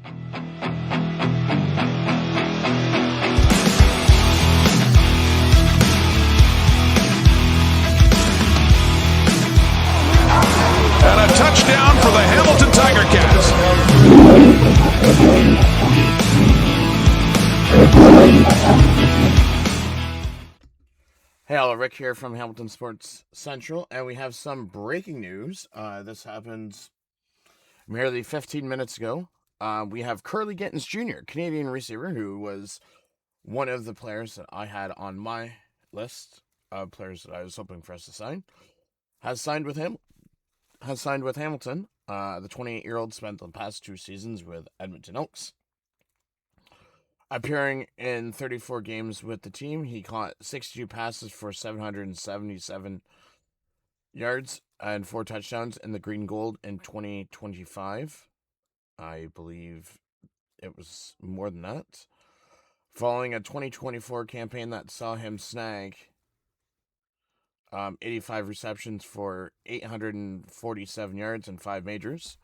And a touchdown for the Hamilton Ticats. Hey, hello, Rick here from Hamilton Sports Central, and we have some breaking news. This happened merely 15 minutes ago. We have Kurleigh Gittens Jr., Canadian receiver, who was one of the players that I had on my list of players that I was hoping for us to sign, has signed with Hamilton. The 28-year-old spent the past 2 seasons with Edmonton Elks. Appearing in 34 games with the team, he caught 62 passes for 777 yards and 4 touchdowns in the Green Gold in 2025. I believe it was more than that. Following a 2024 campaign that saw him snag 85 receptions for 847 yards and 5 majors.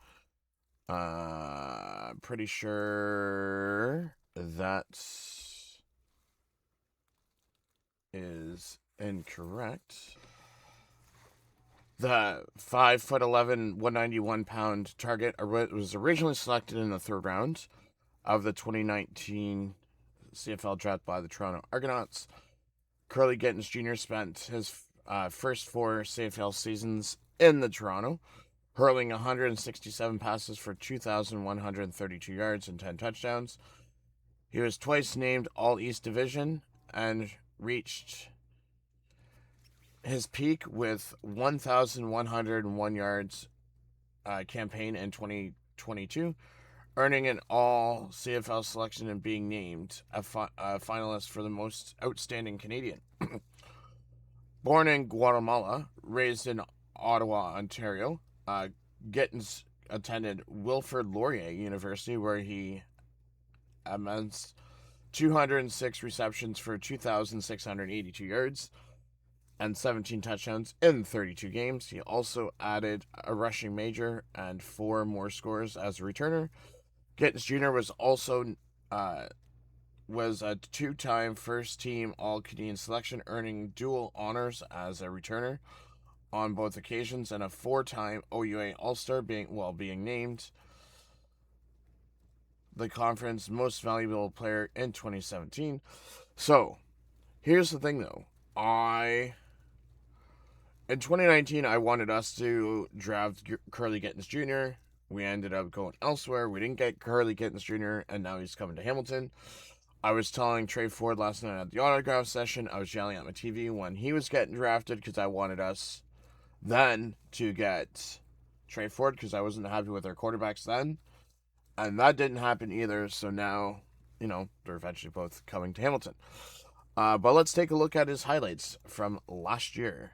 Pretty sure that is incorrect. The 5'11", 191-pound target was originally selected in the 3rd round of the 2019 CFL draft by the Toronto Argonauts. Kurleigh Gittens Jr. spent his first 4 CFL seasons in the Toronto, hurling 167 passes for 2,132 yards and 10 touchdowns. He was twice named All-East Division and reached his peak with 1,101 yards campaign in 2022, earning an All-CFL selection and being named a finalist for the most outstanding Canadian. Born in Guatemala, raised in Ottawa, Ontario, Gittens attended Wilfrid Laurier University, where he amassed 206 receptions for 2,682 yards and 17 touchdowns in 32 games. He also added a rushing major and 4 more scores as a returner. Gittens Jr. was also was a 2-time first-team All-Canadian selection, earning dual honors as a returner on both occasions, and a 4-time OUA All-Star, being named the conference most valuable player in 2017. So, here's the thing, though. In 2019, I wanted us to draft Kurleigh Gittens Jr. We ended up going elsewhere. We didn't get Kurleigh Gittens Jr., and now he's coming to Hamilton. I was telling Trey Ford last night at the autograph session, I was yelling at my TV when he was getting drafted because I wanted us then to get Trey Ford because I wasn't happy with our quarterbacks then. And that didn't happen either, so now, they're eventually both coming to Hamilton. But let's take a look at his highlights from last year.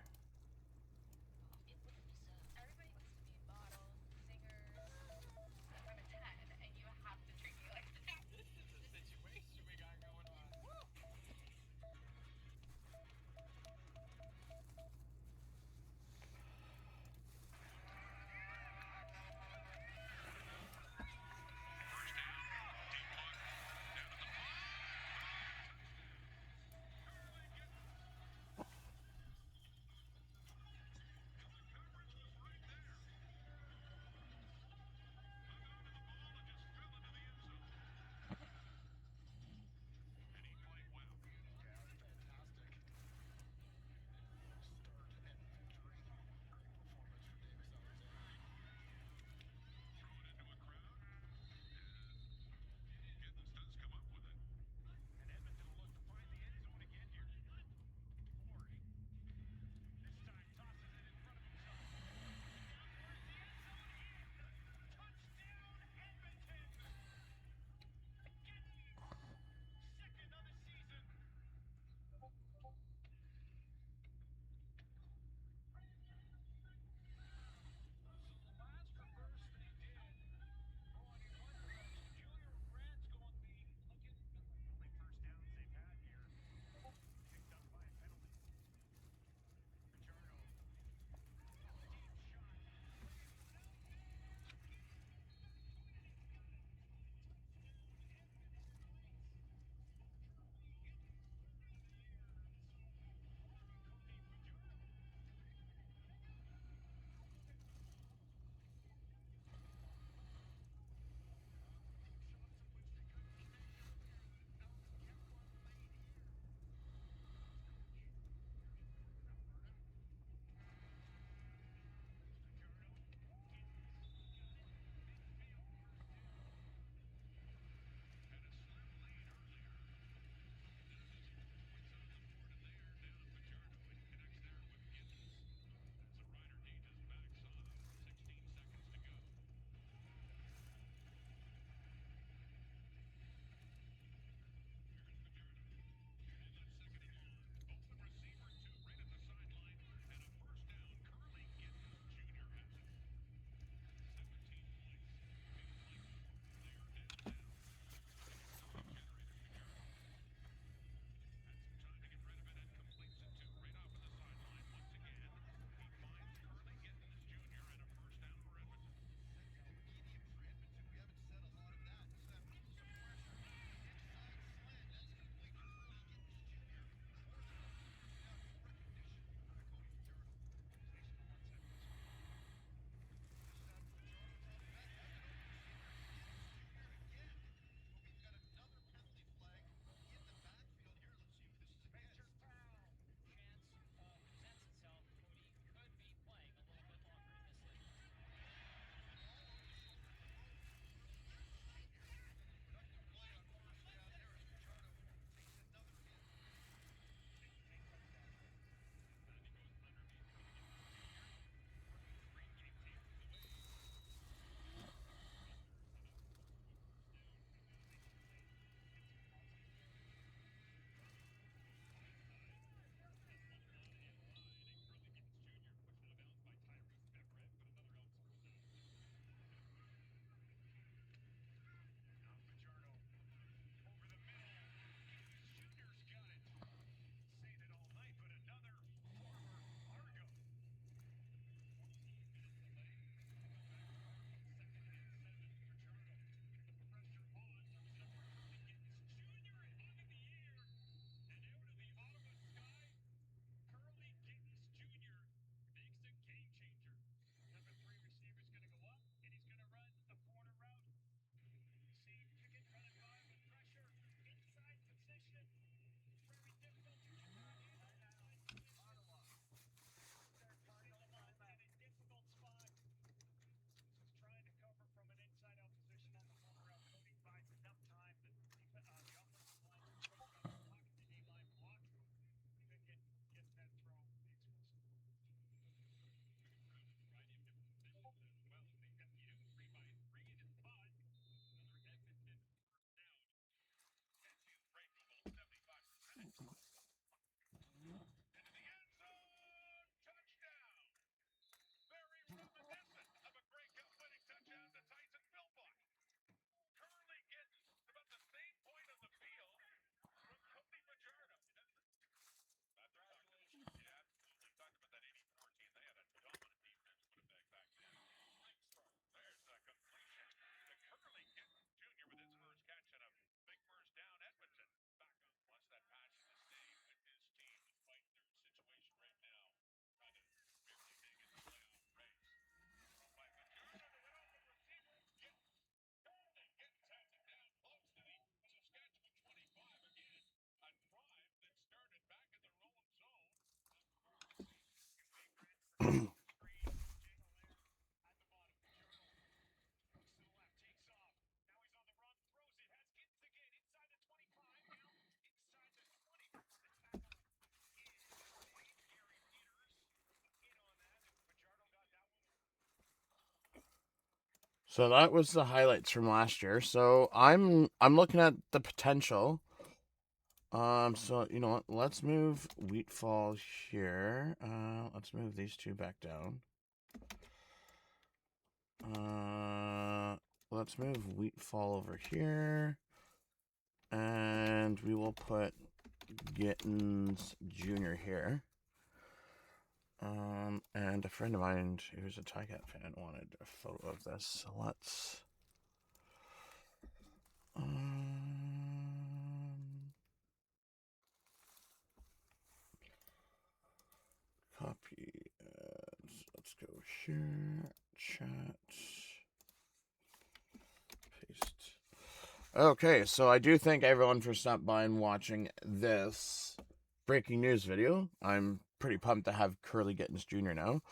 So that was the highlights from last year. So I'm looking at the potential. So you know what? Let's move Wheatfall here. Let's move these two back down. Let's move Wheatfall over here. And we will put Gittens Jr. here. And a friend of mine who's a Ticat fan wanted a photo of this. So let's copy. Let's go here. Chat. Paste. Okay, so I do thank everyone for stopping by and watching this breaking news video. I'm pretty pumped to have Kurleigh Gittens Jr. now.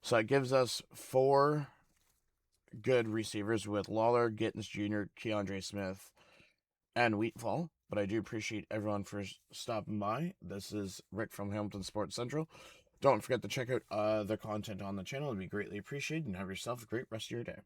So it gives us 4 good receivers with Lawler, Gittens Jr., Keandre Smith, and Wheatfall. But I do appreciate everyone for stopping by. This is Rick from Hamilton Sports Central. Don't forget to check out the content on the channel. It'd be greatly appreciated. And have yourself a great rest of your day.